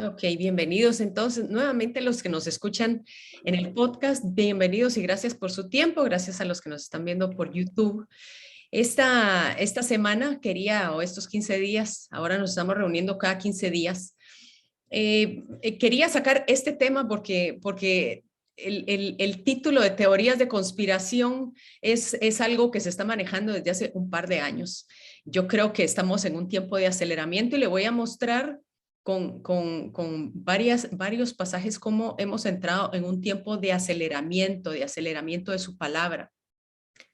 Ok, bienvenidos entonces nuevamente los que nos escuchan en el podcast, bienvenidos y gracias por su tiempo, gracias a los que nos están viendo por YouTube. Esta semana quería, o estos 15 días, ahora nos estamos reuniendo cada 15 días, quería sacar este tema porque el título de teorías de conspiración es algo que se está manejando desde hace un par de años. Yo creo que estamos en un tiempo de aceleramiento y le voy a mostrar con varios pasajes cómo hemos entrado en un tiempo de aceleramiento de su palabra.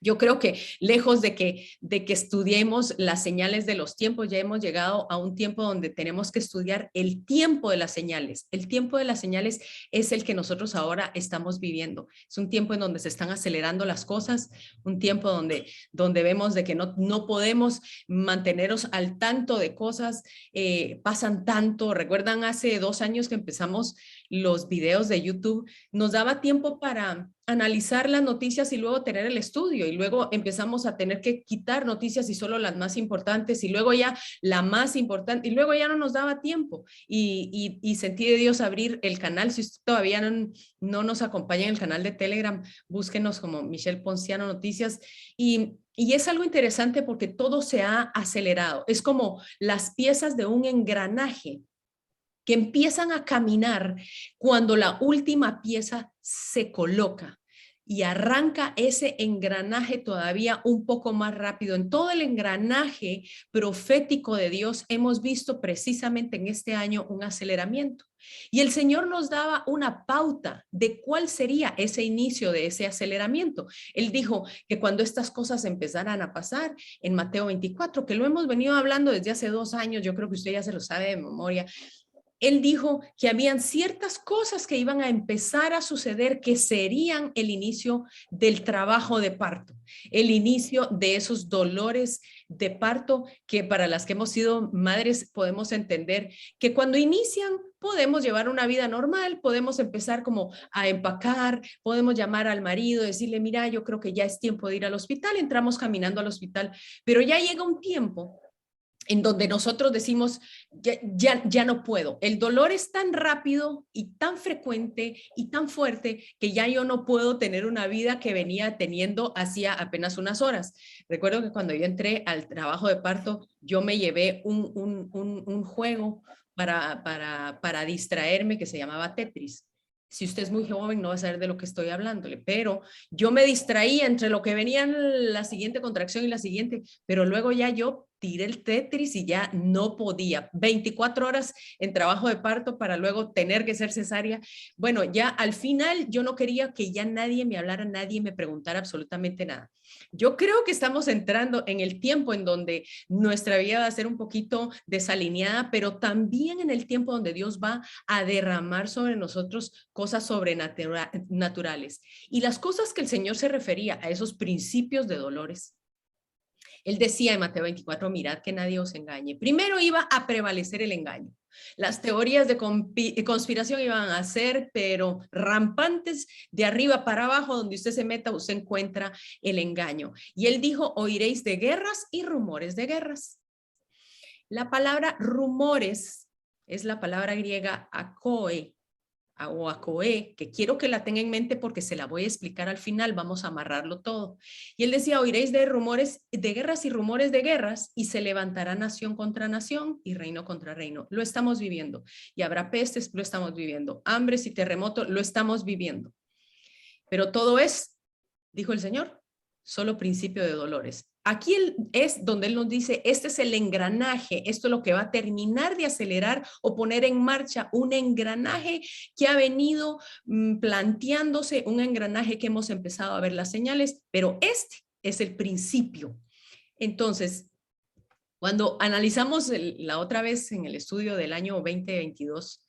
Yo creo que lejos de que estudiemos las señales de los tiempos, ya hemos llegado a un tiempo donde tenemos que estudiar el tiempo de las señales. El tiempo de las señales es el que nosotros ahora estamos viviendo. Es un tiempo en donde se están acelerando las cosas, un tiempo donde vemos de que no podemos mantenernos al tanto de cosas, pasan tanto. ¿Recuerdan hace 2 años que empezamos los videos de YouTube? Nos daba tiempo para analizar las noticias y luego tener el estudio, y luego empezamos a tener que quitar noticias y solo las más importantes, y luego ya la más importante, y luego ya no nos daba tiempo, y sentí de Dios abrir el canal. Si usted todavía no nos acompaña en el canal de Telegram, búsquenos como Michelle Ponciano Noticias, y es algo interesante porque todo se ha acelerado, es como las piezas de un engranaje que empiezan a caminar cuando la última pieza se coloca y arranca ese engranaje todavía un poco más rápido. En todo el engranaje profético de Dios hemos visto precisamente en este año un aceleramiento. Y el Señor nos daba una pauta de cuál sería ese inicio de ese aceleramiento. Él dijo que cuando estas cosas empezaran a pasar en Mateo 24, que lo hemos venido hablando desde hace 2 años, yo creo que usted ya se lo sabe de memoria. Él dijo que habían ciertas cosas que iban a empezar a suceder que serían el inicio del trabajo de parto, el inicio de esos dolores de parto que para las que hemos sido madres podemos entender que cuando inician podemos llevar una vida normal, podemos empezar como a empacar, podemos llamar al marido, decirle, mira, yo creo que ya es tiempo de ir al hospital, entramos caminando al hospital, pero ya llega un tiempo en donde nosotros decimos, ya no puedo. El dolor es tan rápido y tan frecuente y tan fuerte que ya yo no puedo tener una vida que venía teniendo hacía apenas unas horas. Recuerdo que cuando yo entré al trabajo de parto, yo me llevé un juego para distraerme que se llamaba Tetris. Si usted es muy joven no va a saber de lo que estoy hablándole, pero yo me distraía entre lo que venía la siguiente contracción y la siguiente, pero luego ya yo tiré el Tetris y ya no podía. 24 horas en trabajo de parto para luego tener que ser cesárea. Bueno, ya al final yo no quería que ya nadie me hablara, nadie me preguntara absolutamente nada. Yo creo que estamos entrando en el tiempo en donde nuestra vida va a ser un poquito desalineada, pero también en el tiempo donde Dios va a derramar sobre nosotros cosas sobrenaturales. Y las cosas que el Señor se refería a esos principios de dolores. Él decía en Mateo 24, mirad que nadie os engañe. Primero iba a prevalecer el engaño. Las teorías de conspiración iban a ser, pero rampantes de arriba para abajo, donde usted se meta, usted encuentra el engaño. Y él dijo, oiréis de guerras y rumores de guerras. La palabra rumores es la palabra griega akoe, o acoe, que quiero que la tenga en mente porque se la voy a explicar al final, vamos a amarrarlo todo. Y él decía, oiréis de rumores de guerras y rumores de guerras, y se levantará nación contra nación y reino contra reino. Lo estamos viviendo. Y habrá pestes, lo estamos viviendo. Hambres y terremotos, lo estamos viviendo. Pero todo es, dijo el Señor, solo principio de dolores. Aquí es donde él nos dice, este es el engranaje, esto es lo que va a terminar de acelerar o poner en marcha un engranaje que ha venido planteándose, un engranaje que hemos empezado a ver las señales, pero este es el principio. Entonces, cuando analizamos la otra vez en el estudio del año 2022,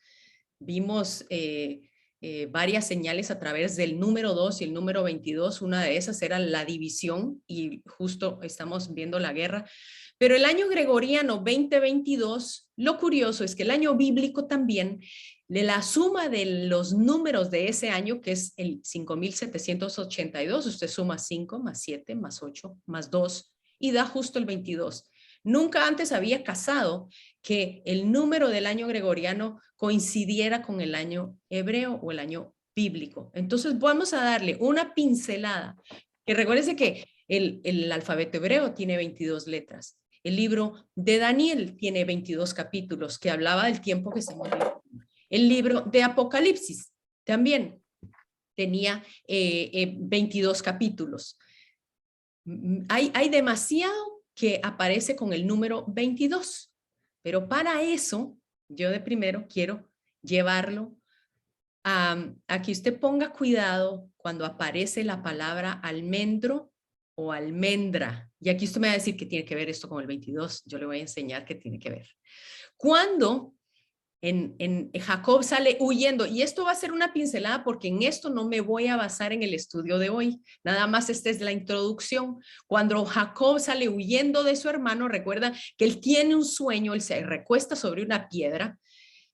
vimos varias señales a través del número 2 y el número 22. Una de esas era la división y justo estamos viendo la guerra. Pero el año gregoriano 2022, lo curioso es que el año bíblico también, de la suma de los números de ese año, que es el 5782, usted suma 5 más 7 más 8 más 2 y da justo el 22. Nunca antes había pasado que el número del año gregoriano coincidiera con el año hebreo o el año bíblico. Entonces vamos a darle una pincelada. Que recuérdense que el alfabeto hebreo tiene 22 letras. El libro de Daniel tiene 22 capítulos que hablaba del tiempo que se movió. El libro de Apocalipsis también tenía 22 capítulos. Hay demasiado que aparece con el número 22, pero para eso yo de primero quiero llevarlo a que usted ponga cuidado cuando aparece la palabra almendro o almendra. Y aquí usted me va a decir que tiene que ver esto con el 22. Yo le voy a enseñar qué tiene que ver. Cuando en Jacob sale huyendo, y esto va a ser una pincelada porque en esto no me voy a basar en el estudio de hoy, nada más esta es la introducción. Cuando Jacob sale huyendo de su hermano, recuerda que él tiene un sueño, él se recuesta sobre una piedra,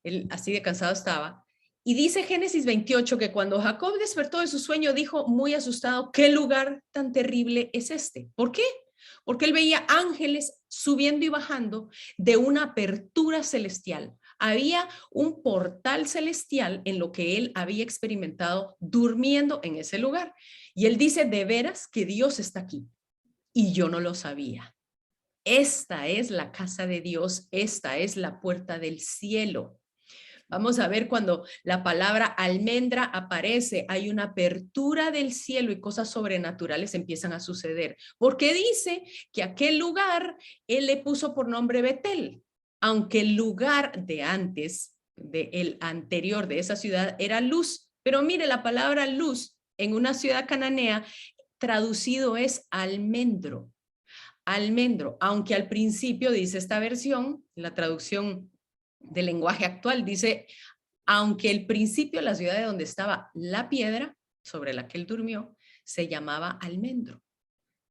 él así de cansado estaba, y dice Génesis 28 que cuando Jacob despertó de su sueño dijo muy asustado, ¿qué lugar tan terrible es este? ¿Por qué? Porque él veía ángeles subiendo y bajando de una apertura celestial. Había un portal celestial en lo que él había experimentado durmiendo en ese lugar. Y él dice, de veras que Dios está aquí. Y yo no lo sabía. Esta es la casa de Dios, esta es la puerta del cielo. Vamos a ver cuando la palabra almendra aparece, hay una apertura del cielo y cosas sobrenaturales empiezan a suceder. Porque dice que aquel lugar él le puso por nombre Betel, aunque el lugar de antes, el anterior de esa ciudad era Luz. Pero mire, la palabra luz en una ciudad cananea traducido es almendro. Almendro, aunque al principio dice esta versión, la traducción del lenguaje actual dice, aunque el principio la ciudad de donde estaba la piedra sobre la que él durmió se llamaba almendro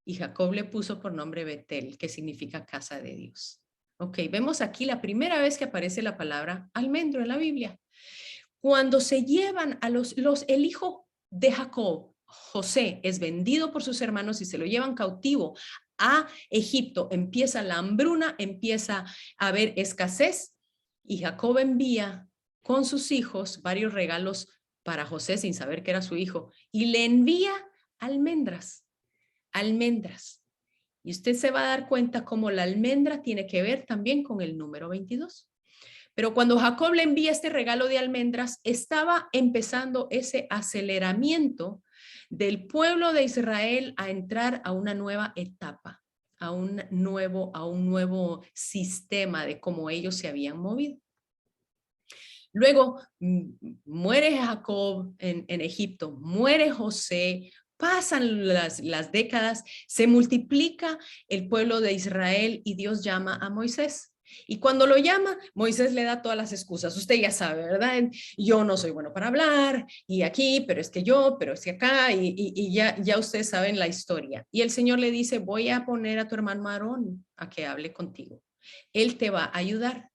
y Jacob le puso por nombre Betel, que significa casa de Dios. Ok, vemos aquí la primera vez que aparece la palabra almendro en la Biblia. Cuando se llevan a el hijo de Jacob, José, es vendido por sus hermanos y se lo llevan cautivo a Egipto, empieza la hambruna, empieza a haber escasez y Jacob envía con sus hijos varios regalos para José sin saber que era su hijo y le envía almendras, almendras. Y usted se va a dar cuenta cómo la almendra tiene que ver también con el número 22. Pero cuando Jacob le envía este regalo de almendras, estaba empezando ese aceleramiento del pueblo de Israel a entrar a una nueva etapa, a un nuevo sistema de cómo ellos se habían movido. Luego muere Jacob en Egipto, muere José, pasan las décadas, se multiplica el pueblo de Israel y Dios llama a Moisés. Y cuando lo llama, Moisés le da todas las excusas. Usted ya sabe, ¿verdad? Yo no soy bueno para hablar, y aquí, pero es que yo, pero es que acá, y ya ustedes saben la historia. Y el Señor le dice, voy a poner a tu hermano Aarón a que hable contigo. Él te va a ayudar.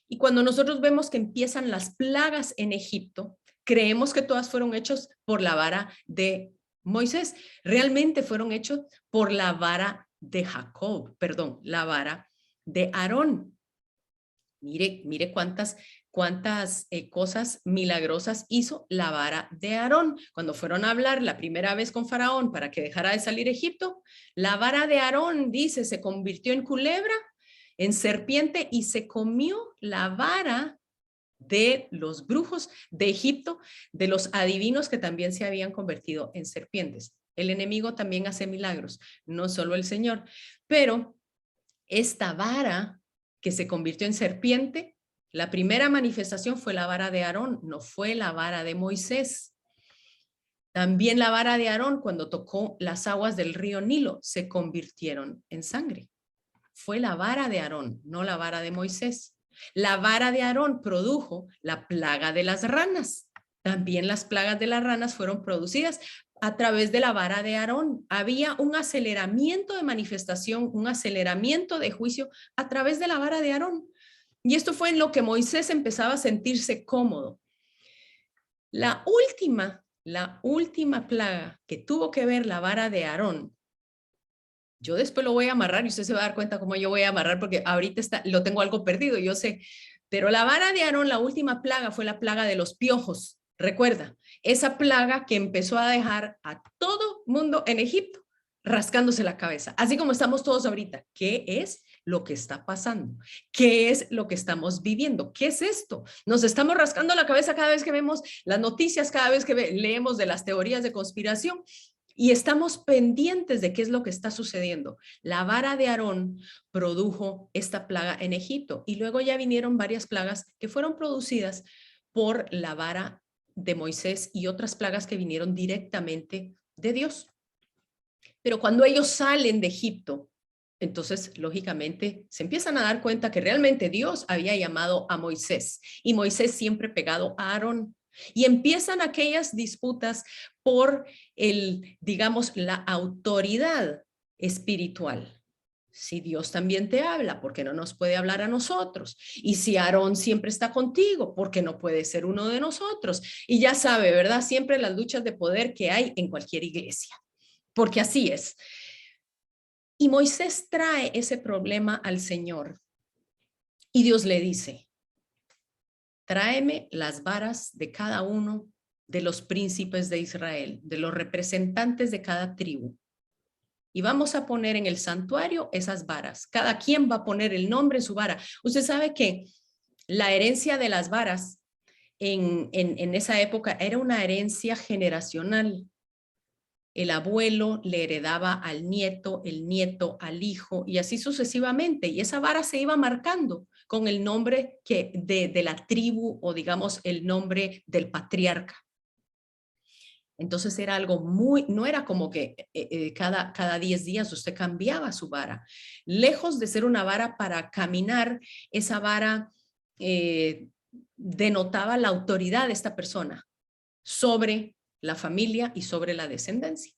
Y cuando nosotros vemos que empiezan las plagas en Egipto, creemos que todas fueron hechas por la vara de Moisés. Realmente fueron hechos por la vara de Jacob, perdón, la vara de Aarón. Mire cuántas cosas milagrosas hizo la vara de Aarón. Cuando fueron a hablar la primera vez con Faraón para que dejara de salir Egipto, la vara de Aarón, dice, se convirtió en culebra, en serpiente y se comió la vara de los brujos de Egipto, de los adivinos que también se habían convertido en serpientes. El enemigo también hace milagros, no solo el Señor, pero esta vara que se convirtió en serpiente, la primera manifestación fue la vara de Aarón, no fue la vara de Moisés. También la vara de Aarón, cuando tocó las aguas del río Nilo, se convirtieron en sangre. Fue la vara de Aarón, no la vara de Moisés. La vara de Aarón produjo la plaga de las ranas. También las plagas de las ranas fueron producidas a través de la vara de Aarón. Había un aceleramiento de manifestación, un aceleramiento de juicio a través de la vara de Aarón. Y esto fue en lo que Moisés empezaba a sentirse cómodo. La última plaga que tuvo que ver la vara de Aarón, Yo después lo voy a amarrar y usted se va a dar cuenta cómo yo voy a amarrar porque ahorita lo tengo algo perdido, yo sé. Pero la vara de Aarón, la última plaga fue la plaga de los piojos. Recuerda, esa plaga que empezó a dejar a todo mundo en Egipto rascándose la cabeza, así como estamos todos ahorita. ¿Qué es lo que está pasando? ¿Qué es lo que estamos viviendo? ¿Qué es esto? Nos estamos rascando la cabeza cada vez que vemos las noticias, cada vez que leemos de las teorías de conspiración y estamos pendientes de qué es lo que está sucediendo. La vara de Aarón produjo esta plaga en Egipto y luego ya vinieron varias plagas que fueron producidas por la vara de Moisés y otras plagas que vinieron directamente de Dios. Pero cuando ellos salen de Egipto, entonces, lógicamente, se empiezan a dar cuenta que realmente Dios había llamado a Moisés y Moisés siempre pegado a Aarón. Y empiezan aquellas disputas por digamos, la autoridad espiritual. Si Dios también te habla, ¿por qué no nos puede hablar a nosotros? Y si Aarón siempre está contigo, ¿por qué no puede ser uno de nosotros? Y ya sabe, ¿verdad? Siempre las luchas de poder que hay en cualquier iglesia, porque así es. Y Moisés trae ese problema al Señor y Dios le dice, tráeme las varas de cada uno de los príncipes de Israel, de los representantes de cada tribu. Y vamos a poner en el santuario esas varas. Cada quien va a poner el nombre en su vara. Usted sabe que la herencia de las varas en esa época era una herencia generacional. El abuelo le heredaba al nieto, el nieto al hijo y así sucesivamente. Y esa vara se iba marcando con el nombre de la tribu o digamos el nombre del patriarca. Entonces era algo no era como que cada 10 días usted cambiaba su vara. Lejos de ser una vara para caminar, esa vara denotaba la autoridad de esta persona sobre la familia y sobre la descendencia.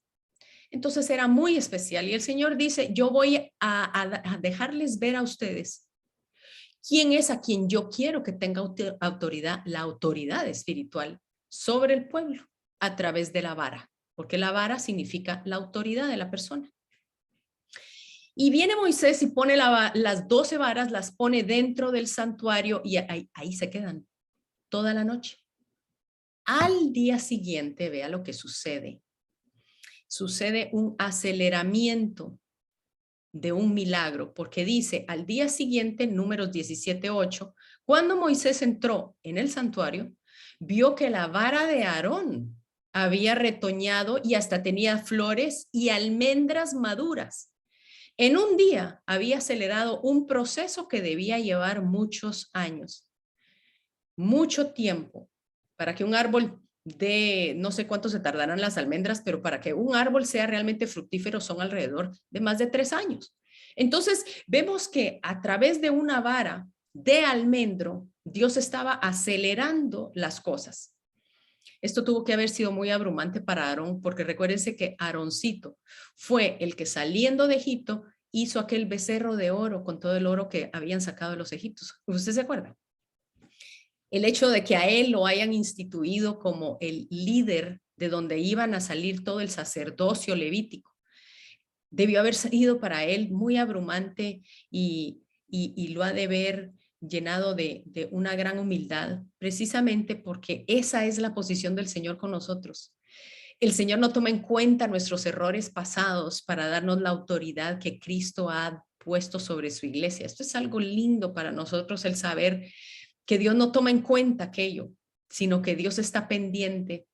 Entonces era muy especial y el Señor dice, yo voy a dejarles ver a ustedes quién es a quien yo quiero que tenga autoridad, la autoridad espiritual sobre el pueblo a través de la vara, porque la vara significa la autoridad de la persona. Y viene Moisés y pone las 12 varas, las pone dentro del santuario y ahí se quedan toda la noche. Al día siguiente, vea lo que sucede. Sucede un aceleramiento de un milagro, porque dice al día siguiente, Números 17:8, cuando Moisés entró en el santuario, vio que la vara de Aarón había retoñado y hasta tenía flores y almendras maduras. En un día había acelerado un proceso que debía llevar muchos años, mucho tiempo, para que un árbol no sé cuánto se tardarán las almendras, pero para que un árbol sea realmente fructífero son alrededor de más de 3 años. Entonces, vemos que a través de una vara de almendro, Dios estaba acelerando las cosas. Esto tuvo que haber sido muy abrumante para Aarón, porque recuérdense que Aaroncito fue el que saliendo de Egipto hizo aquel becerro de oro con todo el oro que habían sacado de los egipcios. ¿Usted se acuerda? El hecho de que a él lo hayan instituido como el líder de donde iban a salir todo el sacerdocio levítico, debió haber sido para él muy abrumante y lo ha de ver llenado de una gran humildad, precisamente porque esa es la posición del Señor con nosotros. El Señor no toma en cuenta nuestros errores pasados para darnos la autoridad que Cristo ha puesto sobre su iglesia. Esto es algo lindo para nosotros, el saber que Dios no toma en cuenta aquello, sino que Dios está pendiente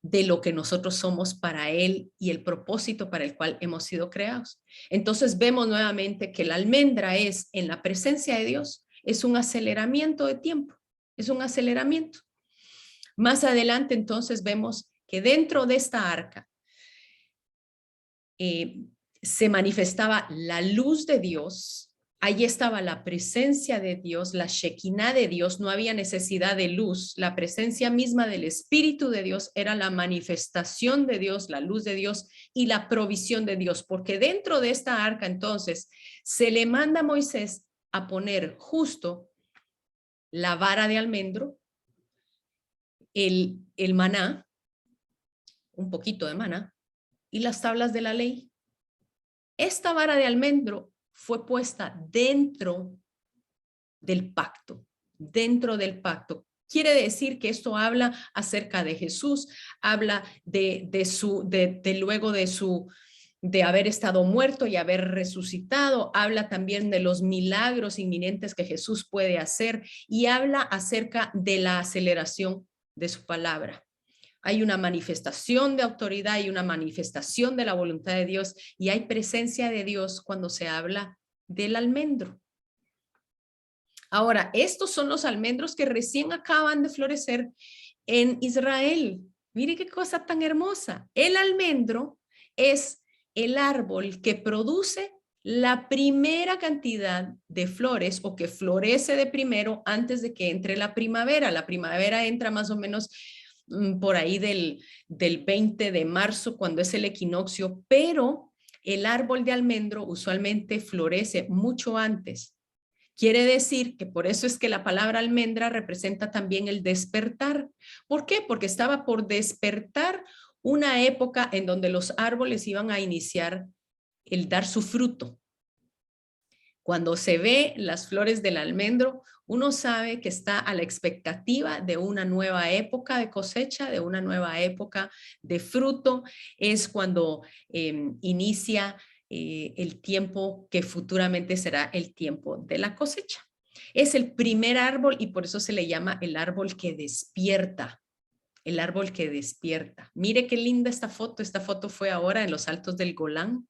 de lo que nosotros somos para Él y el propósito para el cual hemos sido creados. Entonces vemos nuevamente que la almendra es, en la presencia de Dios, es un aceleramiento de tiempo, es un aceleramiento. Más adelante entonces vemos que dentro de esta arca se manifestaba la luz de Dios. Allí estaba la presencia de Dios, la Shekinah de Dios, no había necesidad de luz, la presencia misma del Espíritu de Dios era la manifestación de Dios, la luz de Dios y la provisión de Dios, porque dentro de esta arca entonces se le manda a Moisés a poner justo la vara de almendro, el maná, un poquito de maná, y las tablas de la ley. Esta vara de almendro fue puesta dentro del pacto, dentro del pacto. Quiere decir que esto habla acerca de Jesús, habla de luego de haber estado muerto y haber resucitado, habla también de los milagros inminentes que Jesús puede hacer y habla acerca de la aceleración de su palabra. Hay una manifestación de autoridad y una manifestación de la voluntad de Dios y hay presencia de Dios cuando se habla del almendro. Ahora, estos son los almendros que recién acaban de florecer en Israel. Mire qué cosa tan hermosa. El almendro es el árbol que produce la primera cantidad de flores o que florece de primero antes de que entre la primavera. La primavera entra más o menos por ahí del 20 de marzo cuando es el equinoccio, pero el árbol de almendro usualmente florece mucho antes. Quiere decir que por eso es que la palabra almendra representa también el despertar. ¿Por qué? Porque estaba por despertar una época en donde los árboles iban a iniciar el dar su fruto. Cuando se ve las flores del almendro, uno sabe que está a la expectativa de una nueva época de cosecha, de una nueva época de fruto. Es cuando inicia el tiempo que futuramente será el tiempo de la cosecha. Es el primer árbol y por eso se le llama el árbol que despierta. El árbol que despierta. Mire qué linda esta foto. Esta foto fue ahora en los altos del Golán.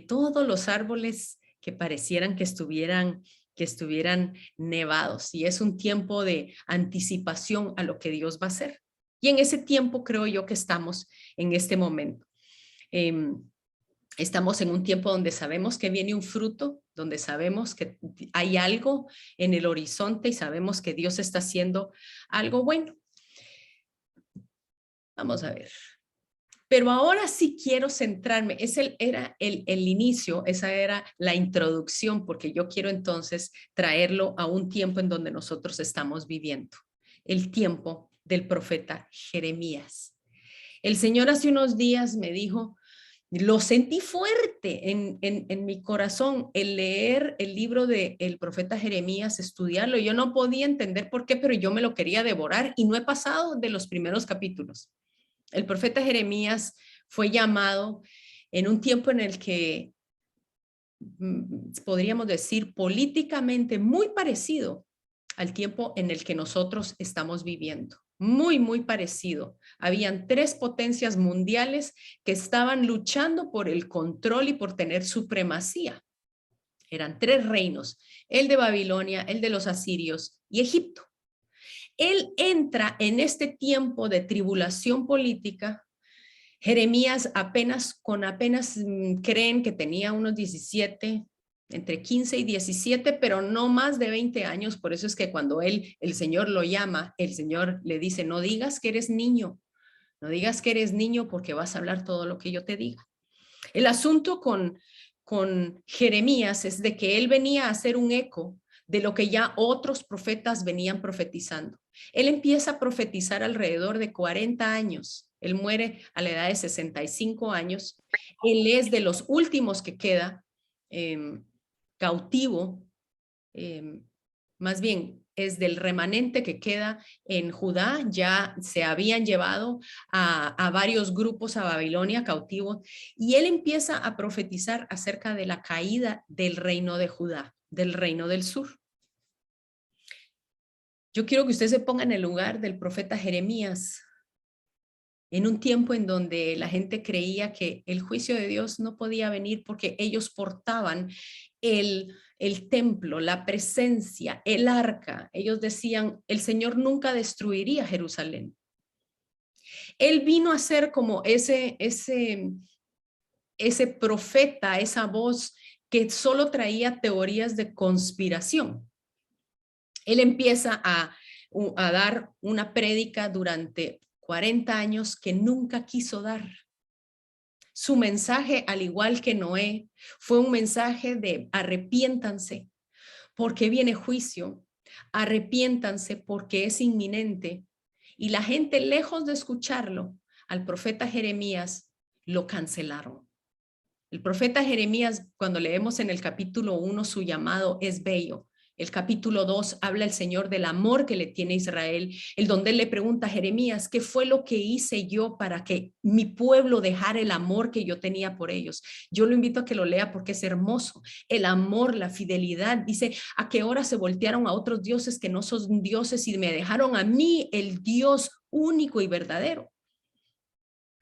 Todos los árboles que parecieran que estuvieran nevados y es un tiempo de anticipación a lo que Dios va a hacer. Y en ese tiempo creo yo que estamos en este momento. Estamos en un tiempo donde sabemos que viene un fruto, donde sabemos que hay algo en el horizonte y sabemos que Dios está haciendo algo bueno. Vamos a ver. Pero ahora sí quiero centrarme, era el inicio, esa era la introducción, porque yo quiero entonces traerlo a un tiempo en donde nosotros estamos viviendo, el tiempo del profeta Jeremías. El Señor hace unos días me dijo, lo sentí fuerte en mi corazón, el leer el libro del profeta Jeremías, estudiarlo. Yo no podía entender por qué, pero yo me lo quería devorar y no he pasado de los primeros capítulos. El profeta Jeremías fue llamado en un tiempo en el que podríamos decir políticamente muy parecido al tiempo en el que nosotros estamos viviendo. Muy, muy parecido. Habían 3 potencias mundiales que estaban luchando por el control y por tener supremacía. Eran 3 reinos, el de Babilonia, el de los asirios y Egipto. Él entra en este tiempo de tribulación política. Jeremías apenas creen que tenía unos 17, entre 15 y 17, pero no más de 20 años. Por eso es que cuando el Señor lo llama, el Señor le dice, no digas que eres niño, no digas que eres niño porque vas a hablar todo lo que yo te diga. El asunto con Jeremías es de que él venía a hacer un eco de lo que ya otros profetas venían profetizando. Él empieza a profetizar alrededor de 40 años. Él muere a la edad de 65 años. Él es de los últimos que queda cautivo, más bien es del remanente que queda en Judá. Ya se habían llevado a varios grupos a Babilonia cautivos y él empieza a profetizar acerca de la caída del reino de Judá, del reino del sur. Yo quiero que usted se ponga en el lugar del profeta Jeremías, en un tiempo en donde la gente creía que el juicio de Dios no podía venir porque ellos portaban el templo, la presencia, el arca. Ellos decían, el Señor nunca destruiría Jerusalén. Él vino a ser como ese profeta, esa voz que solo traía teorías de conspiración. Él empieza a dar una prédica durante 40 años que nunca quiso dar. Su mensaje, al igual que Noé, fue un mensaje de arrepiéntanse porque viene juicio, arrepiéntanse porque es inminente. Y la gente, lejos de escucharlo, al profeta Jeremías, lo cancelaron. El profeta Jeremías, cuando leemos en el capítulo 1, su llamado es bello. El capítulo 2 habla el Señor del amor que le tiene a Israel, el donde él le pregunta a Jeremías, ¿qué fue lo que hice yo para que mi pueblo dejara el amor que yo tenía por ellos? Yo lo invito a que lo lea porque es hermoso. El amor, la fidelidad, dice, ¿a qué hora se voltearon a otros dioses que no son dioses y me dejaron a mí, el Dios único y verdadero?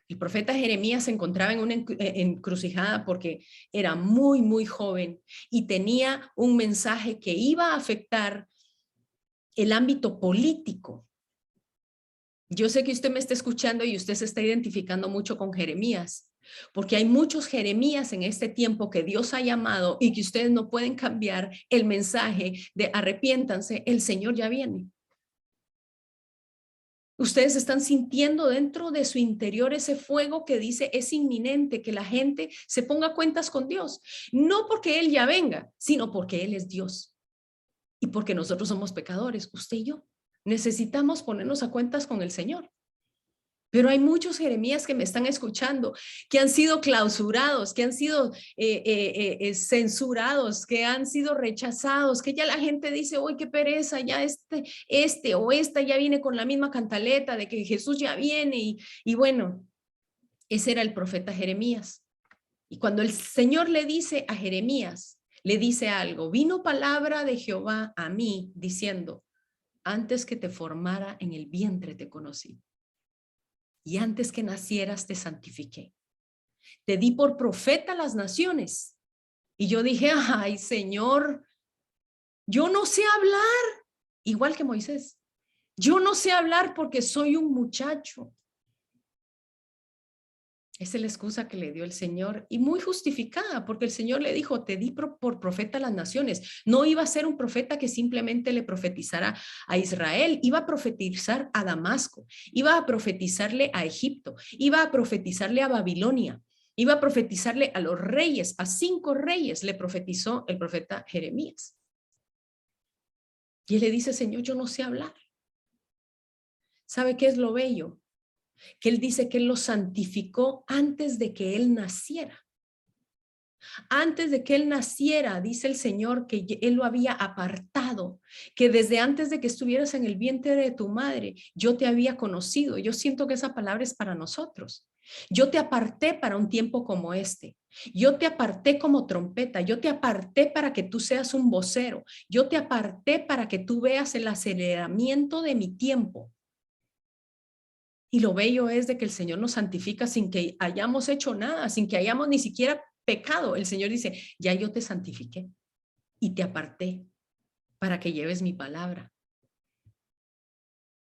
El profeta Jeremías se encontraba en una encrucijada porque era muy, muy joven y tenía un mensaje que iba a afectar el ámbito político. Yo sé que usted me está escuchando y usted se está identificando mucho con Jeremías, porque hay muchos Jeremías en este tiempo que Dios ha llamado y que ustedes no pueden cambiar el mensaje de arrepiéntanse, el Señor ya viene. Ustedes están sintiendo dentro de su interior ese fuego que dice es inminente, que la gente se ponga cuentas con Dios. No porque Él ya venga, sino porque Él es Dios. Y porque nosotros somos pecadores, usted y yo. Necesitamos ponernos a cuentas con el Señor. Pero hay muchos Jeremías que me están escuchando, que han sido clausurados, que han sido censurados, que han sido rechazados, que ya la gente dice, uy, qué pereza, ya este o esta ya viene con la misma cantaleta de que Jesús ya viene. Y bueno, ese era el profeta Jeremías. Y cuando el Señor le dice a Jeremías, le dice algo, vino palabra de Jehová a mí diciendo, antes que te formara en el vientre te conocí. Y antes que nacieras te santifiqué. Te di por profeta a las naciones. Y yo dije, ay, Señor, yo no sé hablar, igual que Moisés. Yo no sé hablar porque soy un muchacho. Esa es la excusa que le dio el Señor y muy justificada, porque el Señor le dijo, te di por profeta a las naciones. No iba a ser un profeta que simplemente le profetizara a Israel, iba a profetizar a Damasco, iba a profetizarle a Egipto, iba a profetizarle a Babilonia, iba a profetizarle a los reyes, a 5 reyes le profetizó el profeta Jeremías. Y él le dice, Señor, yo no sé hablar. ¿Sabe qué es lo bello? Que él dice que él lo santificó antes de que él naciera. Antes de que él naciera, dice el Señor que él lo había apartado, que desde antes de que estuvieras en el vientre de tu madre, yo te había conocido. Yo siento que esa palabra es para nosotros. Yo te aparté para un tiempo como este. Yo te aparté como trompeta. Yo te aparté para que tú seas un vocero. Yo te aparté para que tú veas el aceleramiento de mi tiempo. Y lo bello es de que el Señor nos santifica sin que hayamos hecho nada, sin que hayamos ni siquiera pecado. El Señor dice, ya yo te santifiqué y te aparté para que lleves mi palabra.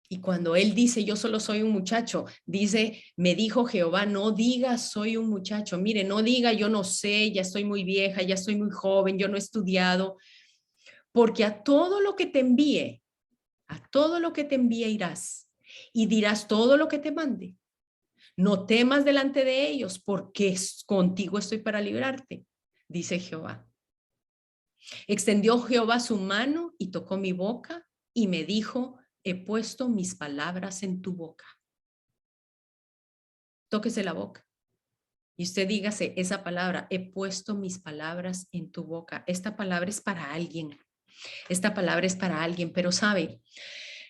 Y cuando Él dice, yo solo soy un muchacho, dice, me dijo Jehová, no diga soy un muchacho. Mire, no diga yo no sé, ya estoy muy vieja, ya estoy muy joven, yo no he estudiado. Porque a todo lo que te envíe, a todo lo que te envíe irás y dirás todo lo que te mande. No temas delante de ellos, porque contigo estoy para librarte, dice Jehová. Extendió Jehová su mano y tocó mi boca y me dijo, he puesto mis palabras en tu boca. Tóquese la boca. Y usted dígase esa palabra, he puesto mis palabras en tu boca. Esta palabra es para alguien. Esta palabra es para alguien, pero sabe,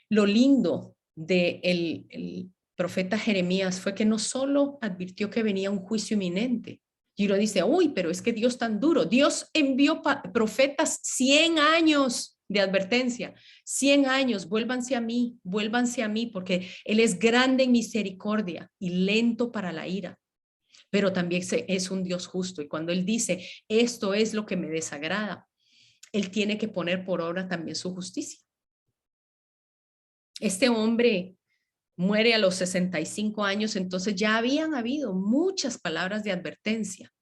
lo lindo de el profeta Jeremías fue que no solo advirtió que venía un juicio inminente, y uno dice, uy, pero es que Dios tan duro. Dios envió profetas 100 años de advertencia, 100 años, vuélvanse a mí, porque Él es grande en misericordia y lento para la ira, pero también es un Dios justo. Y cuando Él dice, esto es lo que me desagrada, Él tiene que poner por obra también su justicia. Este hombre muere a los 65 años, entonces ya habían habido muchas palabras de advertencia.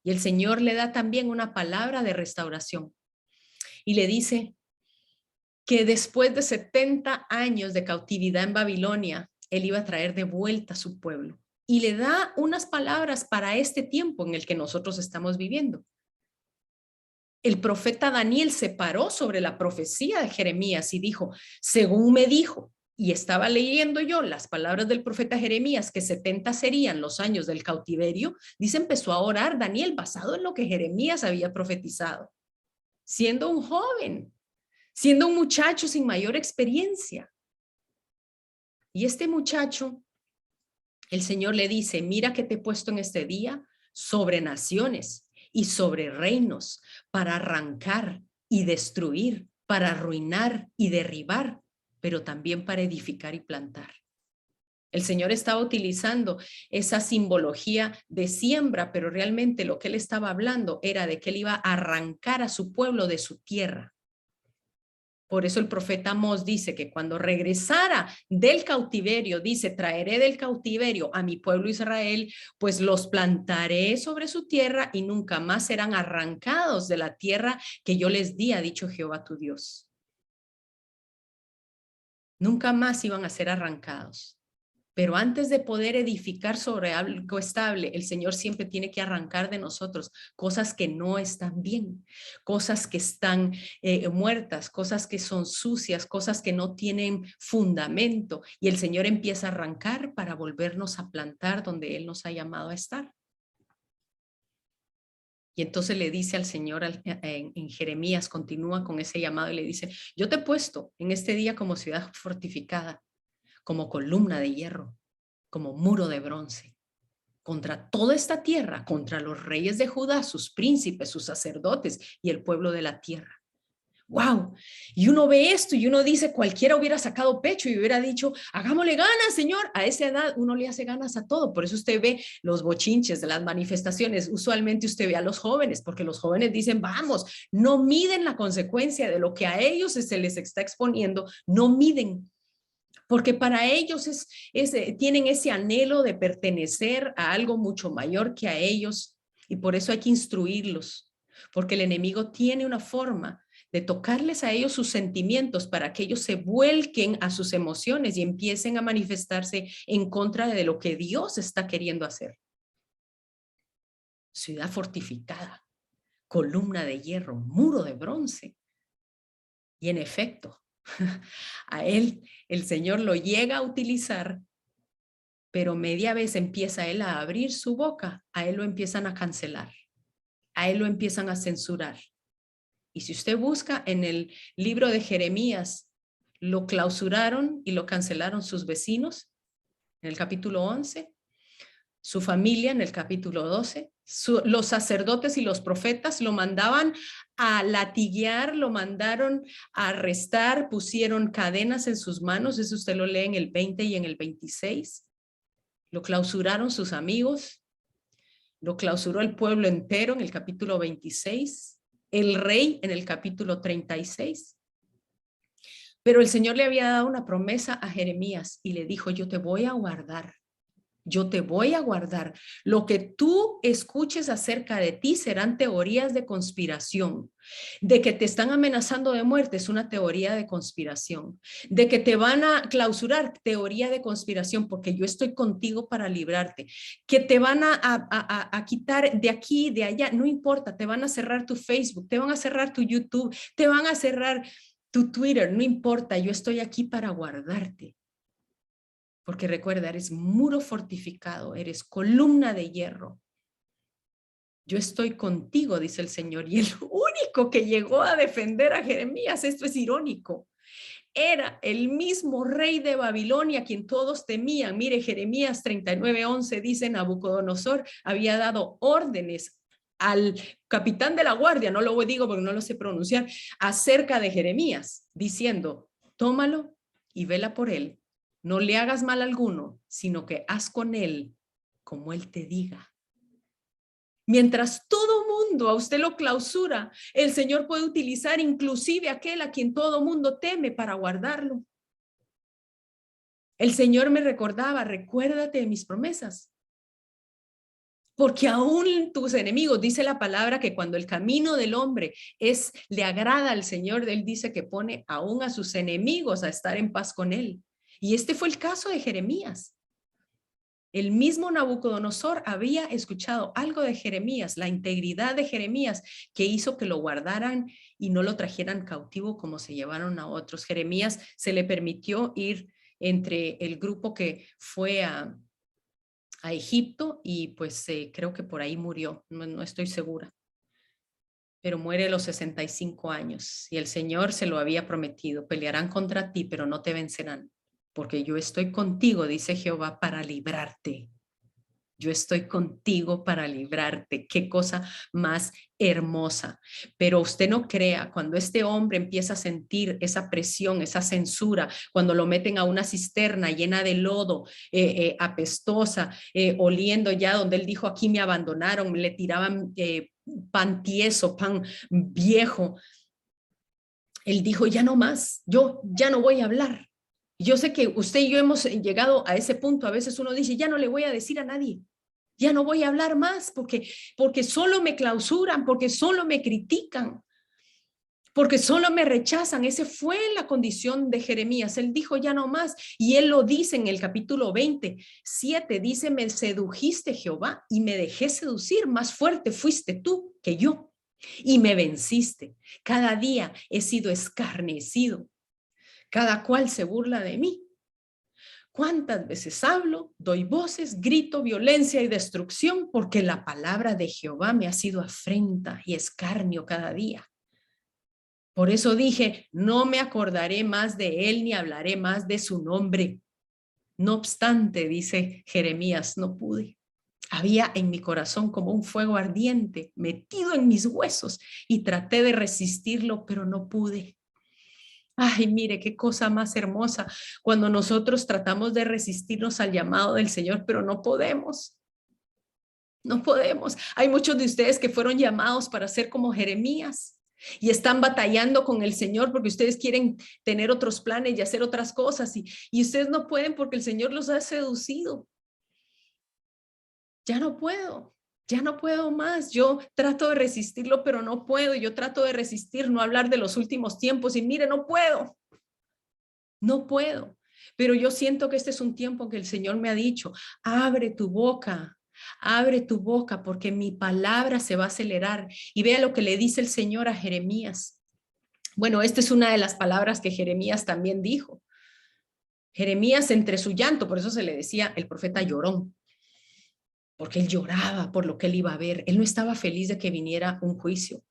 Y el Señor le da también una palabra de restauración. Y le dice que después de 70 años de cautividad en Babilonia, Él iba a traer de vuelta a su pueblo. Y le da unas palabras para este tiempo en el que nosotros estamos viviendo. El profeta Daniel se paró sobre la profecía de Jeremías y dijo, según me dijo, y estaba leyendo yo las palabras del profeta Jeremías, que 70 serían los años del cautiverio, dice, empezó a orar Daniel basado en lo que Jeremías había profetizado, siendo un joven, siendo un muchacho sin mayor experiencia. Y este muchacho, el Señor le dice, mira que te he puesto en este día sobre naciones y sobre reinos para arrancar y destruir, para arruinar y derribar, pero también para edificar y plantar. El Señor estaba utilizando esa simbología de siembra, pero realmente lo que él estaba hablando era de que él iba a arrancar a su pueblo de su tierra. Por eso el profeta Amós dice que cuando regresara del cautiverio, dice, traeré del cautiverio a mi pueblo Israel, pues los plantaré sobre su tierra y nunca más serán arrancados de la tierra que yo les di, ha dicho Jehová tu Dios. Nunca más iban a ser arrancados. Pero antes de poder edificar sobre algo estable, el Señor siempre tiene que arrancar de nosotros cosas que no están bien, cosas que están muertas, cosas que son sucias, cosas que no tienen fundamento. Y el Señor empieza a arrancar para volvernos a plantar donde Él nos ha llamado a estar. Y entonces le dice al Señor en Jeremías, continúa con ese llamado y le dice, yo te he puesto en este día como ciudad fortificada, como columna de hierro, como muro de bronce, contra toda esta tierra, contra los reyes de Judá, sus príncipes, sus sacerdotes y el pueblo de la tierra. ¡Wow! Y uno ve esto y uno dice, cualquiera hubiera sacado pecho y hubiera dicho, hagámosle ganas, Señor. A esa edad uno le hace ganas a todo. Por eso usted ve los bochinches de las manifestaciones. Usualmente usted ve a los jóvenes, porque los jóvenes dicen, vamos, no miden la consecuencia de lo que a ellos se les está exponiendo, no miden. Porque para ellos tienen ese anhelo de pertenecer a algo mucho mayor que a ellos y por eso hay que instruirlos, porque el enemigo tiene una forma de tocarles a ellos sus sentimientos para que ellos se vuelquen a sus emociones y empiecen a manifestarse en contra de lo que Dios está queriendo hacer. Ciudad fortificada, columna de hierro, muro de bronce. Y en efecto, a él el Señor lo llega a utilizar, pero media vez empieza él a abrir su boca, a él lo empiezan a cancelar, a él lo empiezan a censurar. Y si usted busca en el libro de Jeremías, lo clausuraron y lo cancelaron sus vecinos en el capítulo 11, su familia en el capítulo 12, los sacerdotes y los profetas lo mandaban a latiguear, lo mandaron a arrestar, pusieron cadenas en sus manos, eso usted lo lee en el 20 y en el 26, lo clausuraron sus amigos, lo clausuró el pueblo entero en el capítulo 26, el rey en el capítulo 36. Pero el Señor le había dado una promesa a Jeremías y le dijo, yo te voy a guardar. Yo te voy a guardar. Lo que tú escuches acerca de ti serán teorías de conspiración. De que te están amenazando de muerte es una teoría de conspiración. De que te van a clausurar, teoría de conspiración, porque yo estoy contigo para librarte. Que te van a quitar de aquí, de allá, no importa, te van a cerrar tu Facebook, te van a cerrar tu YouTube, te van a cerrar tu Twitter, no importa, yo estoy aquí para guardarte. Porque recuerda, eres muro fortificado, eres columna de hierro. Yo estoy contigo, dice el Señor. Y el único que llegó a defender a Jeremías, esto es irónico, era el mismo rey de Babilonia, quien todos temían. Mire, Jeremías 39:11 dice, Nabucodonosor había dado órdenes al capitán de la guardia, no lo digo porque no lo sé pronunciar, acerca de Jeremías, diciendo, tómalo y vela por él. No le hagas mal alguno, sino que haz con él como él te diga. Mientras todo mundo a usted lo clausura, el Señor puede utilizar inclusive aquel a quien todo mundo teme para guardarlo. El Señor me recordaba, recuérdate de mis promesas. Porque aún tus enemigos, dice la palabra que cuando el camino del hombre le agrada al Señor, Él dice que pone aún a sus enemigos a estar en paz con Él. Y este fue el caso de Jeremías. El mismo Nabucodonosor había escuchado algo de Jeremías, la integridad de Jeremías, que hizo que lo guardaran y no lo trajeran cautivo como se llevaron a otros. Jeremías se le permitió ir entre el grupo que fue a Egipto y pues creo que por ahí murió, no estoy segura. Pero muere a los 65 años y el Señor se lo había prometido, pelearán contra ti, pero no te vencerán, porque yo estoy contigo, dice Jehová, para librarte. Yo estoy contigo para librarte. Qué cosa más hermosa. Pero usted no crea, cuando este hombre empieza a sentir esa presión, esa censura, cuando lo meten a una cisterna llena de lodo, apestosa, oliendo ya, donde él dijo, aquí me abandonaron, le tiraban pan tieso, pan viejo. Él dijo, ya no más, yo ya no voy a hablar. Yo sé que usted y yo hemos llegado a ese punto. A veces uno dice, ya no le voy a decir a nadie. Ya no voy a hablar más porque solo me clausuran, porque solo me critican, porque solo me rechazan. Esa fue la condición de Jeremías. Él dijo ya no más. Y él lo dice en el capítulo 27. Dice, me sedujiste, Jehová, y me dejé seducir. Más fuerte fuiste tú que yo. Y me venciste. Cada día he sido escarnecido. Cada cual se burla de mí. ¿Cuántas veces hablo, doy voces, grito violencia y destrucción? Porque la palabra de Jehová me ha sido afrenta y escarnio cada día. Por eso dije, no me acordaré más de él ni hablaré más de su nombre. No obstante, dice Jeremías, no pude. Había en mi corazón como un fuego ardiente metido en mis huesos y traté de resistirlo, pero no pude. Ay, mire, qué cosa más hermosa cuando nosotros tratamos de resistirnos al llamado del Señor, pero no podemos. No podemos. Hay muchos de ustedes que fueron llamados para ser como Jeremías y están batallando con el Señor porque ustedes quieren tener otros planes y hacer otras cosas y ustedes no pueden porque el Señor los ha seducido. Ya no puedo. Ya no puedo más. Yo trato de resistirlo, pero no puedo. Yo trato de resistir, no hablar de los últimos tiempos y mire, no puedo. No puedo, pero yo siento que este es un tiempo en que el Señor me ha dicho, abre tu boca, porque mi palabra se va a acelerar. Y vea lo que le dice el Señor a Jeremías. Bueno, esta es una de las palabras que Jeremías también dijo. Jeremías entre su llanto, por eso se le decía el profeta llorón, porque él lloraba por lo que él iba a ver. Él no estaba feliz de que viniera un juicio.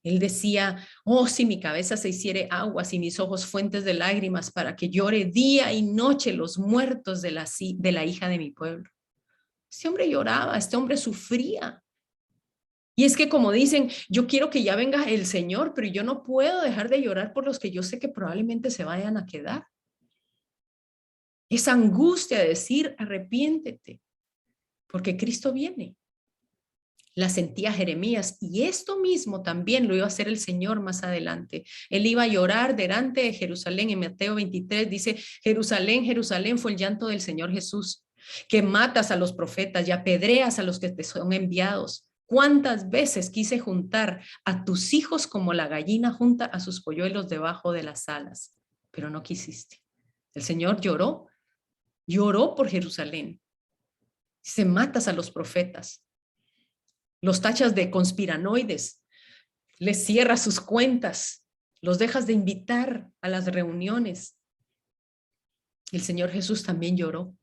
Él decía, oh, si mi cabeza se hiciere aguas y mis ojos fuentes de lágrimas para que llore día y noche los muertos de la hija de mi pueblo. Este hombre lloraba, este hombre sufría. Y es que como dicen, yo quiero que ya venga el Señor, pero yo no puedo dejar de llorar por los que yo sé que probablemente se vayan a quedar. Esa angustia de decir, arrepiéntete, porque Cristo viene. La sentía Jeremías y esto mismo también lo iba a hacer el Señor más adelante. Él iba a llorar delante de Jerusalén. En Mateo 23 dice, Jerusalén, Jerusalén fue el llanto del Señor Jesús, que matas a los profetas y apedreas a los que te son enviados. ¿Cuántas veces quise juntar a tus hijos como la gallina junta a sus polluelos debajo de las alas? Pero no quisiste. El Señor lloró por Jerusalén. Se matas a los profetas. Los tachas de conspiranoides, les cierras sus cuentas, los dejas de invitar a las reuniones. El Señor Jesús también lloró.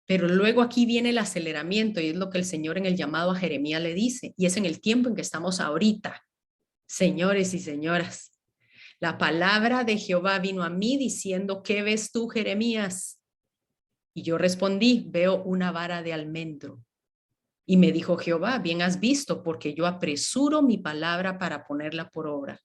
Pero luego aquí viene el aceleramiento y es lo que el Señor en el llamado a Jeremías le dice, y es en el tiempo en que estamos ahorita. Señores y señoras, la palabra de Jehová vino a mí diciendo, ¿qué ves tú, Jeremías? Y yo respondí, veo una vara de almendro. Y me dijo Jehová, bien has visto, porque yo apresuro mi palabra para ponerla por obra.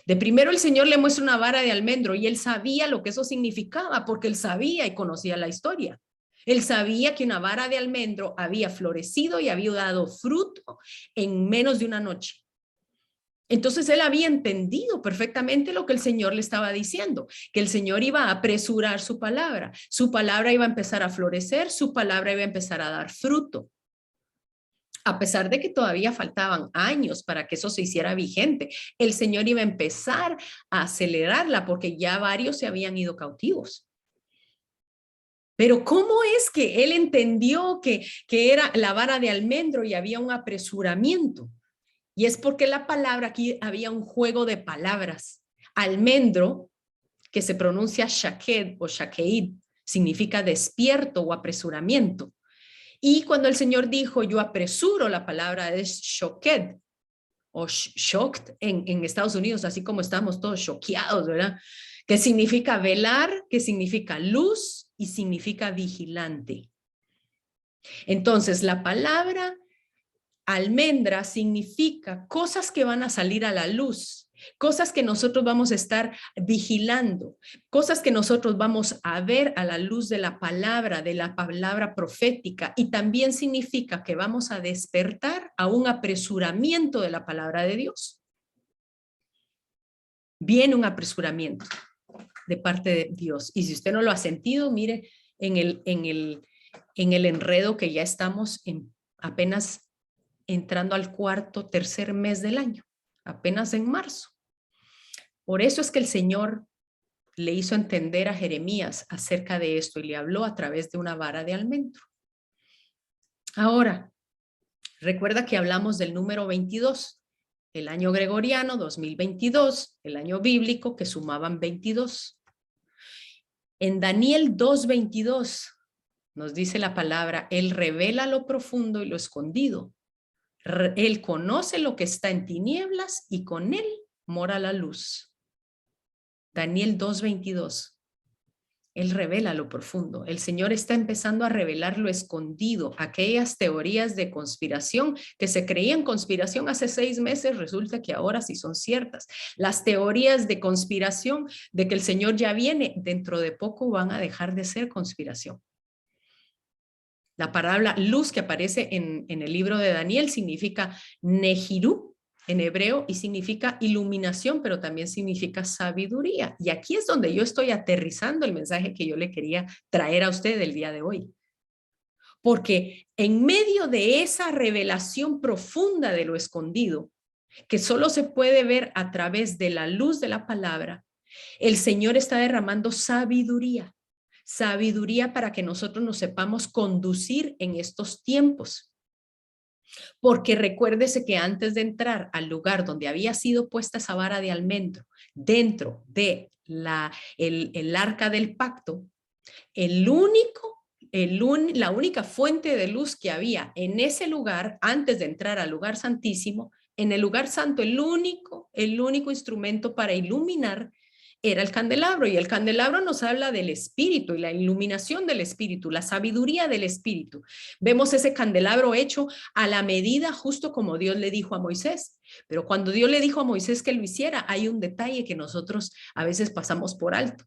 De primero el Señor le muestra una vara de almendro y él sabía lo que eso significaba, porque él sabía y conocía la historia. Él sabía que una vara de almendro había florecido y había dado fruto en menos de una noche. Entonces él había entendido perfectamente lo que el Señor le estaba diciendo, que el Señor iba a apresurar su palabra iba a empezar a florecer, su palabra iba a empezar a dar fruto. A pesar de que todavía faltaban años para que eso se hiciera vigente, el Señor iba a empezar a acelerarla porque ya varios se habían ido cautivos. Pero ¿cómo es que él entendió que era la vara de almendro y había un apresuramiento? Y es porque la palabra aquí había un juego de palabras. Almendro que se pronuncia shaked o shakeid, significa despierto o apresuramiento. Y cuando el Señor dijo, yo apresuro, la palabra es shoked o shocked en Estados Unidos, así como estamos todos choqueados, ¿verdad? Que significa velar, que significa luz y significa vigilante. Entonces, la palabra almendra significa cosas que van a salir a la luz, cosas que nosotros vamos a estar vigilando, cosas que nosotros vamos a ver a la luz de la palabra profética, y también significa que vamos a despertar a un apresuramiento de la palabra de Dios. Viene un apresuramiento de parte de Dios, y si usted no lo ha sentido, mire en el enredo que ya estamos apenas entrando al tercer mes del año, apenas en marzo. Por eso es que el Señor le hizo entender a Jeremías acerca de esto y le habló a través de una vara de almendro. Ahora, recuerda que hablamos del número 22, el año gregoriano 2022, el año bíblico que sumaban 22. En Daniel 2:22 nos dice la palabra, Él revela lo profundo y lo escondido. Él conoce lo que está en tinieblas y con él mora la luz. Daniel 2:22. Él revela lo profundo. El Señor está empezando a revelar lo escondido. Aquellas teorías de conspiración que se creían conspiración hace 6 meses, resulta que ahora sí son ciertas. Las teorías de conspiración de que el Señor ya viene, dentro de poco van a dejar de ser conspiración. La palabra luz que aparece en el libro de Daniel significa Nehiru en hebreo y significa iluminación, pero también significa sabiduría. Y aquí es donde yo estoy aterrizando el mensaje que yo le quería traer a usted el día de hoy. Porque en medio de esa revelación profunda de lo escondido, que solo se puede ver a través de la luz de la palabra, el Señor está derramando sabiduría. Sabiduría para que nosotros nos sepamos conducir en estos tiempos. Porque recuérdese que antes de entrar al lugar donde había sido puesta esa vara de almendro, dentro de el arca del pacto, la única fuente de luz que había en ese lugar, antes de entrar al lugar santísimo, en el lugar santo, el único instrumento para iluminar era el candelabro, y el candelabro nos habla del espíritu y la iluminación del espíritu, la sabiduría del espíritu. Vemos ese candelabro hecho a la medida, justo como Dios le dijo a Moisés. Pero cuando Dios le dijo a Moisés que lo hiciera, hay un detalle que nosotros a veces pasamos por alto.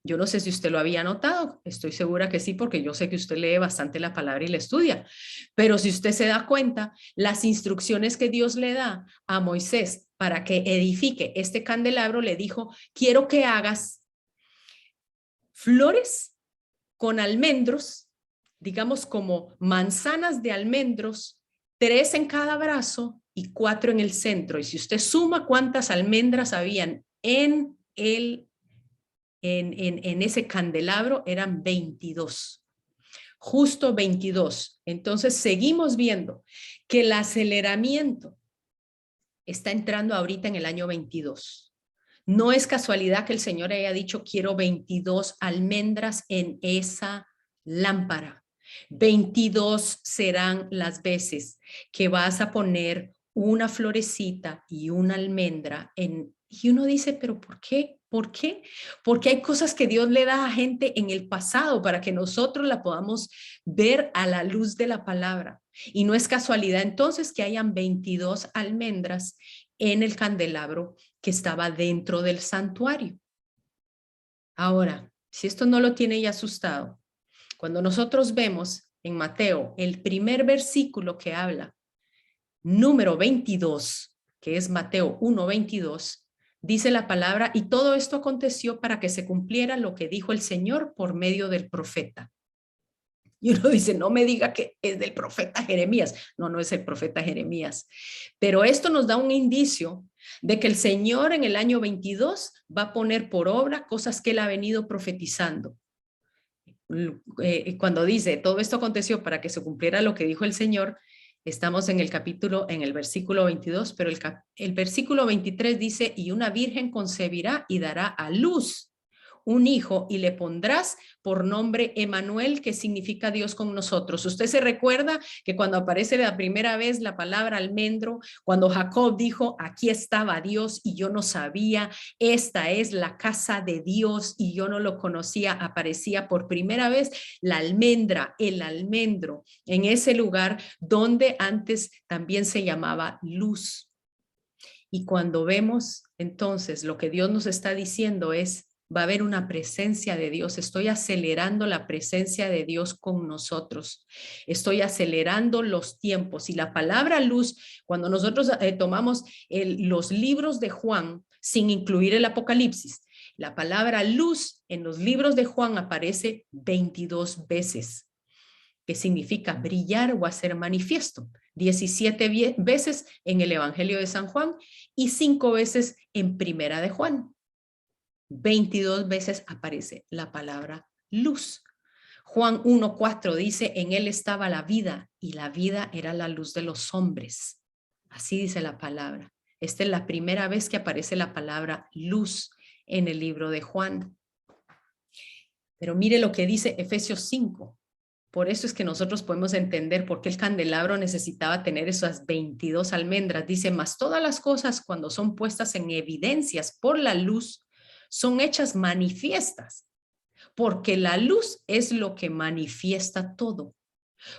Yo no sé si usted lo había notado, estoy segura que sí, porque yo sé que usted lee bastante la palabra y la estudia. Pero si usted se da cuenta, las instrucciones que Dios le da a Moisés para que edifique este candelabro, le dijo, quiero que hagas flores con almendros, digamos como manzanas de almendros, 3 en cada brazo y 4 en el centro. Y si usted suma cuántas almendras habían en ese candelabro, eran 22, justo 22. Entonces seguimos viendo que el aceleramiento está entrando ahorita en el año 22. No es casualidad que el Señor haya dicho, quiero 22 almendras en esa lámpara. 22 serán las veces que vas a poner una florecita y una almendra y uno dice, pero ¿por qué? ¿Por qué? Porque hay cosas que Dios le da a gente en el pasado para que nosotros la podamos ver a la luz de la palabra. Y no es casualidad entonces que hayan 22 almendras en el candelabro que estaba dentro del santuario. Ahora, si esto no lo tiene ya asustado, cuando nosotros vemos en Mateo el primer versículo que habla, número 22, que es Mateo 1:22, dice la palabra, y todo esto aconteció para que se cumpliera lo que dijo el Señor por medio del profeta. Y uno dice, no me diga que es del profeta Jeremías. No, no es el profeta Jeremías. Pero esto nos da un indicio de que el Señor en el año 22 va a poner por obra cosas que Él ha venido profetizando. Cuando dice, todo esto aconteció para que se cumpliera lo que dijo el Señor, estamos en el versículo 22, pero el versículo 23 dice, y una virgen concebirá y dará a luz un hijo y le pondrás por nombre Emanuel, que significa Dios con nosotros. Usted se recuerda que cuando aparece la primera vez la palabra almendro, cuando Jacob dijo, aquí estaba Dios y yo no sabía, esta es la casa de Dios y yo no lo conocía, aparecía por primera vez la almendra, el almendro, en ese lugar donde antes también se llamaba luz. Y cuando vemos entonces lo que Dios nos está diciendo es, va a haber una presencia de Dios. Estoy acelerando la presencia de Dios con nosotros. Estoy acelerando los tiempos. Y la palabra luz, cuando nosotros tomamos los libros de Juan, sin incluir el Apocalipsis, la palabra luz en los libros de Juan aparece 22 veces, que significa brillar o hacer manifiesto. 17 veces en el Evangelio de San Juan y 5 veces en Primera de Juan. 22 veces aparece la palabra luz. Juan 1:4 dice, en él estaba la vida y la vida era la luz de los hombres. Así dice la palabra. Esta es la primera vez que aparece la palabra luz en el libro de Juan. Pero mire lo que dice Efesios 5. Por eso es que nosotros podemos entender por qué el candelabro necesitaba tener esas 22 almendras. Dice, mas todas las cosas cuando son puestas en evidencias por la luz, son hechas manifiestas, porque la luz es lo que manifiesta todo.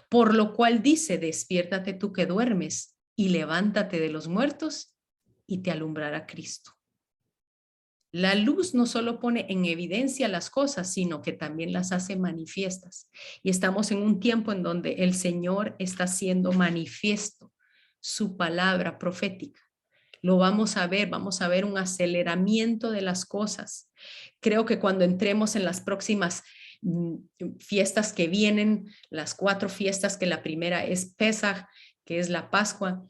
Por lo cual dice, despiértate tú que duermes y levántate de los muertos y te alumbrará Cristo. La luz no solo pone en evidencia las cosas, sino que también las hace manifiestas. Y estamos en un tiempo en donde el Señor está haciendo manifiesto su palabra profética. Lo vamos a ver un aceleramiento de las cosas. Creo que cuando entremos en las próximas fiestas que vienen, las 4 fiestas, que la primera es Pesaj, que es la Pascua,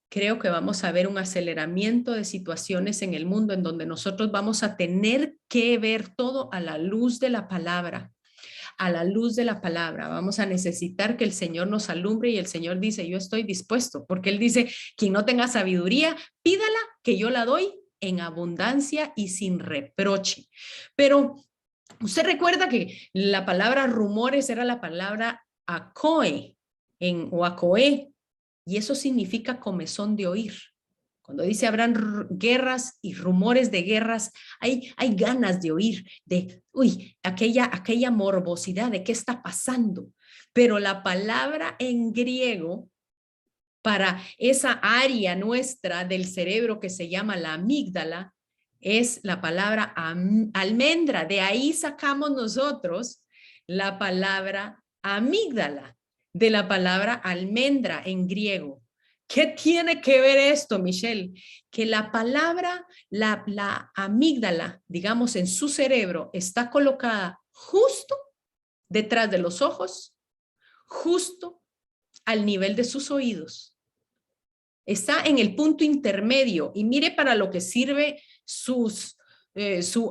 creo que vamos a ver un aceleramiento de situaciones en el mundo en donde nosotros vamos a tener que ver todo a la luz de la palabra. A la luz de la palabra, vamos a necesitar que el Señor nos alumbre y el Señor dice, yo estoy dispuesto, porque Él dice, quien no tenga sabiduría, pídala, que yo la doy en abundancia y sin reproche. Pero usted recuerda que la palabra rumores era la palabra acoe o acoe, y eso significa comezón de oír. Cuando dice habrán guerras y rumores de guerras, hay ganas de oír, de, aquella morbosidad de qué está pasando. Pero la palabra en griego para esa área nuestra del cerebro que se llama la amígdala es la palabra almendra. De ahí sacamos nosotros la palabra amígdala, de la palabra almendra en griego. ¿Qué tiene que ver esto, Michelle? Que la palabra, la amígdala, digamos, en su cerebro está colocada justo detrás de los ojos, justo al nivel de sus oídos. Está en el punto intermedio y mire para lo que sirve su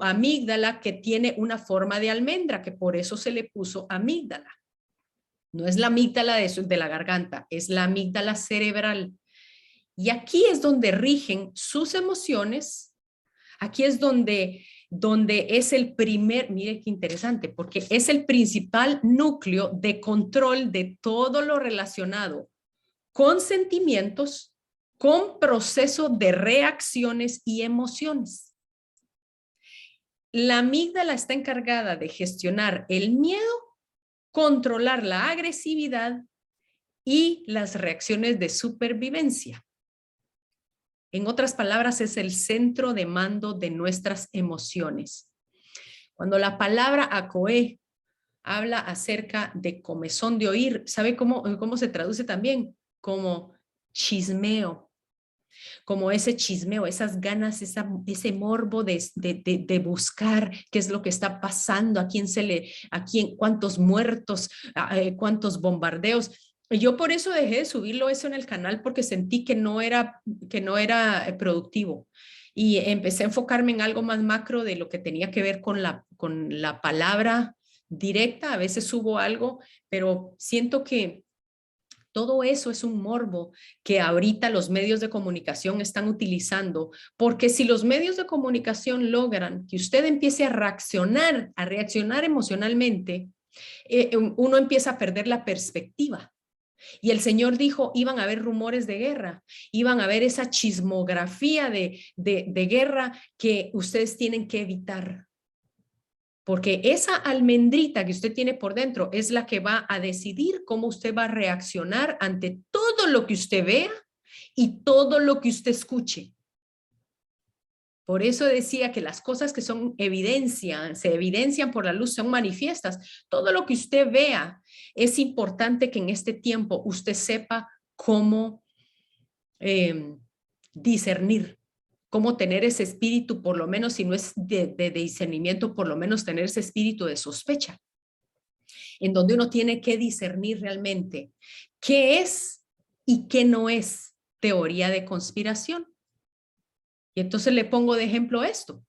amígdala, que tiene una forma de almendra, que por eso se le puso amígdala. No es la amígdala de la garganta, es la amígdala cerebral. Y aquí es donde rigen sus emociones. Aquí es donde es el primer, mire qué interesante, porque es el principal núcleo de control de todo lo relacionado con sentimientos, con proceso de reacciones y emociones. La amígdala está encargada de gestionar el miedo, controlar la agresividad y las reacciones de supervivencia. En otras palabras, es el centro de mando de nuestras emociones. Cuando la palabra acoe habla acerca de comezón de oír, ¿sabe cómo se traduce también? Como chismeo, como ese chismeo, esas ganas, ese morbo de buscar qué es lo que está pasando, a quién, cuántos muertos, cuántos bombardeos. Yo por eso dejé de subirlo eso en el canal, porque sentí que no era productivo. Y empecé a enfocarme en algo más macro de lo que tenía que ver con la palabra directa. A veces subo algo, pero siento que Todo eso es un morbo que ahorita los medios de comunicación están utilizando, porque si los medios de comunicación logran que usted empiece a reaccionar emocionalmente, uno empieza a perder la perspectiva. Y el Señor dijo, iban a haber rumores de guerra, iban a haber esa chismografía de guerra que ustedes tienen que evitar. Porque esa almendrita que usted tiene por dentro es la que va a decidir cómo usted va a reaccionar ante todo lo que usted vea y todo lo que usted escuche. Por eso decía que las cosas que son se evidencian por la luz, son manifiestas. Todo lo que usted vea, es importante que en este tiempo usted sepa cómo discernir, cómo tener ese espíritu, por lo menos si no es de discernimiento, por lo menos tener ese espíritu de sospecha, en donde uno tiene que discernir realmente qué es y qué no es teoría de conspiración. Y entonces le pongo de ejemplo esto,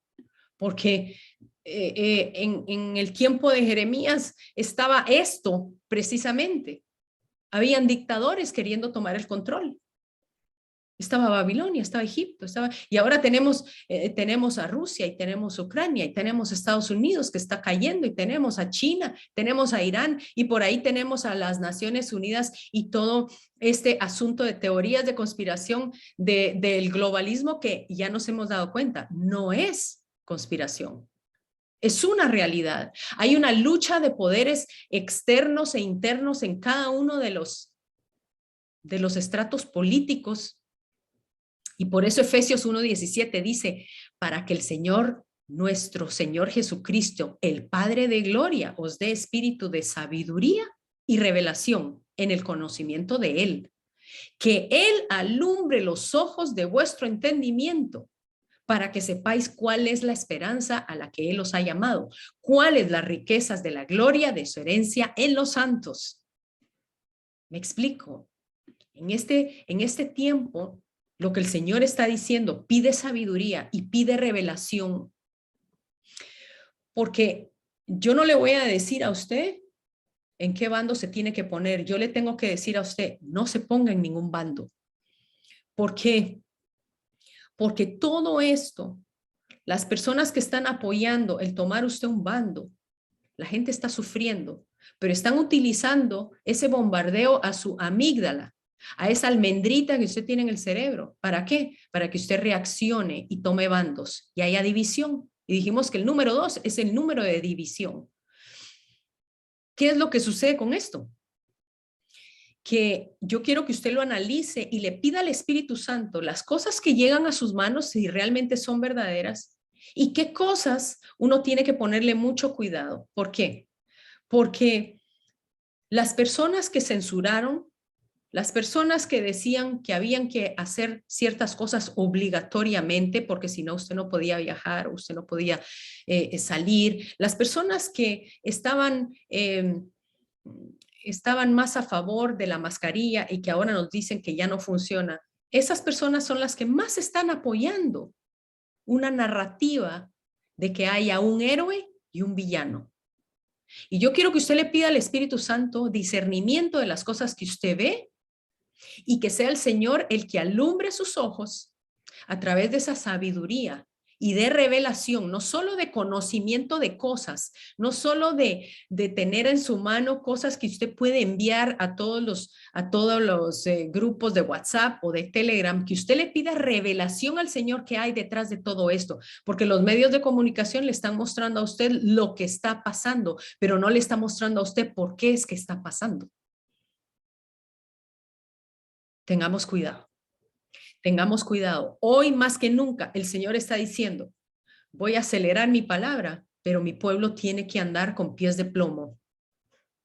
porque en el tiempo de Jeremías estaba esto precisamente. Habían dictadores queriendo tomar el control. Estaba Babilonia, estaba Egipto, y ahora tenemos a Rusia y tenemos Ucrania y tenemos Estados Unidos que está cayendo y tenemos a China, tenemos a Irán y por ahí tenemos a las Naciones Unidas y todo este asunto de teorías de conspiración del globalismo que ya nos hemos dado cuenta, no es conspiración. Es una realidad. Hay una lucha de poderes externos e internos en cada uno de los estratos políticos. Y por eso Efesios 1:17 dice, para que el Señor, nuestro Señor Jesucristo, el Padre de gloria, os dé espíritu de sabiduría y revelación en el conocimiento de Él. Que Él alumbre los ojos de vuestro entendimiento para que sepáis cuál es la esperanza a la que Él os ha llamado, cuáles las riquezas de la gloria de su herencia en los santos. ¿Me explico? En este tiempo, lo que el Señor está diciendo, pide sabiduría y pide revelación. Porque yo no le voy a decir a usted en qué bando se tiene que poner. Yo le tengo que decir a usted, no se ponga en ningún bando. ¿Por qué? Porque todo esto, las personas que están apoyando el tomar usted un bando, la gente está sufriendo, pero están utilizando ese bombardeo a su amígdala, a esa almendrita que usted tiene en el cerebro. ¿Para qué? Para que usted reaccione y tome bandos y haya división. Y dijimos que el número 2 es el número de división. ¿Qué es lo que sucede con esto? Que yo quiero que usted lo analice y le pida al Espíritu Santo las cosas que llegan a sus manos si realmente son verdaderas y qué cosas uno tiene que ponerle mucho cuidado. ¿Por qué? Porque las personas que censuraron, las personas que decían que habían que hacer ciertas cosas obligatoriamente, porque si no usted no podía viajar, usted no podía salir, las personas que estaban más a favor de la mascarilla y que ahora nos dicen que ya no funciona, esas personas son las que más están apoyando una narrativa de que haya un héroe y un villano. Y yo quiero que usted le pida al Espíritu Santo discernimiento de las cosas que usted ve y que sea el Señor el que alumbre sus ojos a través de esa sabiduría y de revelación, no solo de conocimiento de cosas, no solo de tener en su mano cosas que usted puede enviar a todos los grupos de WhatsApp o de Telegram, que usted le pida revelación al Señor que hay detrás de todo esto, porque los medios de comunicación le están mostrando a usted lo que está pasando, pero no le está mostrando a usted por qué es que está pasando. Tengamos cuidado. Tengamos cuidado. Hoy más que nunca el Señor está diciendo, voy a acelerar mi palabra, pero mi pueblo tiene que andar con pies de plomo.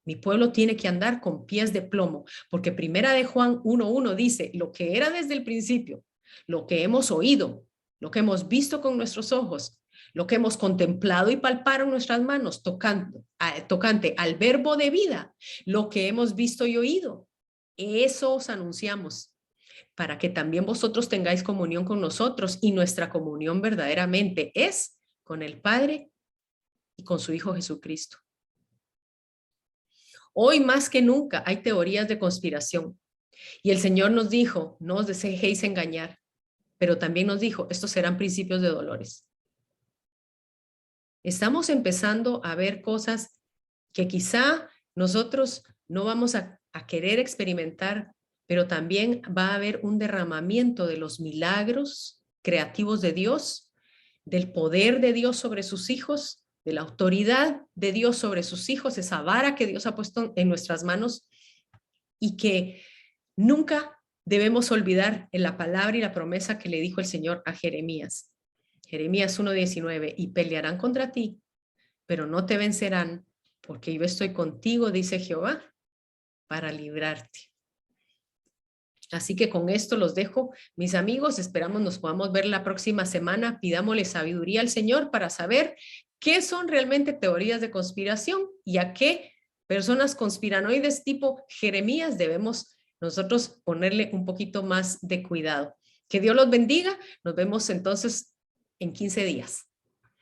Mi pueblo tiene que andar con pies de plomo, porque primera de Juan 1:1 dice, lo que era desde el principio, lo que hemos oído, lo que hemos visto con nuestros ojos, lo que hemos contemplado y palpado en nuestras manos, tocante al verbo de vida, lo que hemos visto y oído, eso os anunciamos, para que también vosotros tengáis comunión con nosotros, y nuestra comunión verdaderamente es con el Padre y con su Hijo Jesucristo. Hoy más que nunca hay teorías de conspiración. Y el Señor nos dijo, no os dejéis engañar, pero también nos dijo, estos serán principios de dolores. Estamos empezando a ver cosas que quizá nosotros no vamos a querer experimentar, pero también va a haber un derramamiento de los milagros creativos de Dios, del poder de Dios sobre sus hijos, de la autoridad de Dios sobre sus hijos, esa vara que Dios ha puesto en nuestras manos y que nunca debemos olvidar en la palabra y la promesa que le dijo el Señor a Jeremías. Jeremías 1:19, y pelearán contra ti, pero no te vencerán, porque yo estoy contigo, dice Jehová, para librarte. Así que con esto los dejo, mis amigos. Esperamos nos podamos ver la próxima semana. Pidámosle sabiduría al Señor para saber qué son realmente teorías de conspiración y a qué personas conspiranoides tipo Jeremías debemos nosotros ponerle un poquito más de cuidado. Que Dios los bendiga. Nos vemos entonces en 15 días.